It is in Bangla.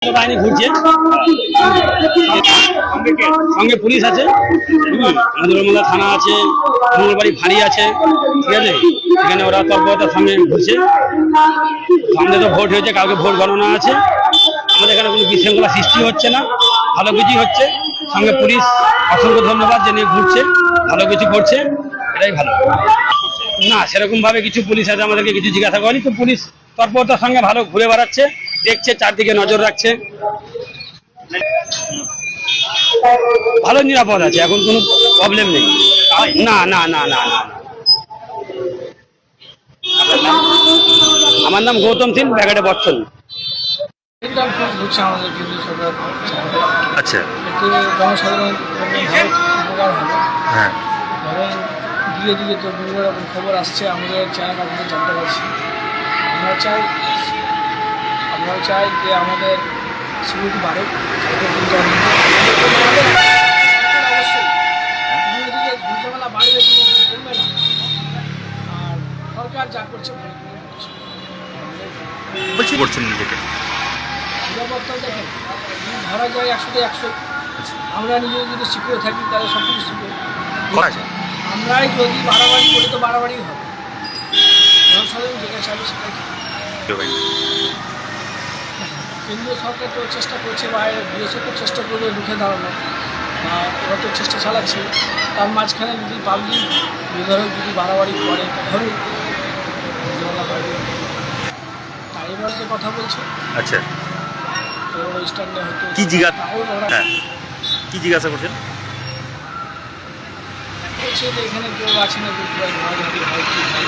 বাহিনী ঘুরছে, সঙ্গে পুলিশ আছে, মধুরমলা থানা আছে, মঙ্গলবাড়ি ফাঁড়ি আছে, ঠিক আছে। এখানে ওরা তৎপরতার সঙ্গে ঘুরছে। সামনে তো ভোট হয়েছে, কালকে ভোট গণনা আছে। আমাদের এখানে কোনো বিশৃঙ্খলা সৃষ্টি হচ্ছে না, ভালো কিছুই হচ্ছে। সঙ্গে পুলিশ অসংখ্য ধন্যবাদ যে নিয়ে ঘুরছে, ভালো কিছু করছে, এটাই ভালো। না, সেরকম ভাবে কিছু পুলিশ আছে, আমাদেরকে কিছু জিজ্ঞাসা করেনি। তো পুলিশ তৎপরতার সঙ্গে ভালো ঘুরে বেড়াচ্ছে, দেখছে, চারদিকে নজর রাখছে, ভালো নিরাপদ আছে, এখন কোনো প্রবলেম নেই। না না না না না। আমার নাম গৌতম সিং, ব্যাগাটে বর্তন। আচ্ছা, জনসাধারণ উপকার হবে। হ্যাঁ, ধরেন দিকে দিকে তো বিভিন্ন রকম খবর আসছে, আমাদের চ্যানেল আমাদের জানতে পারছি। আমরা চাই যে আমাদের সিকিউরিটি বাড়ে, অবশ্যই দিকে ঝুঁকঝামেলা বাড়বে, কমবে না। আর সরকার যা করছে বলছি করছেন নিজেকে নিরাপত্তা দেখেন, ধরা যায় 100তে 100। আমরা নিজে যদি সিকিউর থাকি তাহলে সব কিছু সিকিউর। আমরাই যদি বাড়াবাড়ি করি তো বাড়াবাড়ি হবে। জনসাধারণ যেটা চাইবে সেটাই ঠিক। কেন্দ্রীয় সরকার তো চেষ্টা করছে, বা বিএসএফ তো চেষ্টা করবে রুখে দাঁড়ানো, বা ওরা তো চেষ্টা চালাচ্ছে। তার মাঝখানে যদি পাবলিক বিধায়ক যদি বাড়াবাড়ি করে তাহলে তাই এবার যে কথা বলছে। আচ্ছা, তো স্ট্যান্ডে হয়তো কি জিজ্ঞাসা, হ্যাঁ, কি জিজ্ঞাসা করছেন? বলছে যে এখানে কেউ আছে না, কেউ ঘোরাঘুরি হয় কি হয়।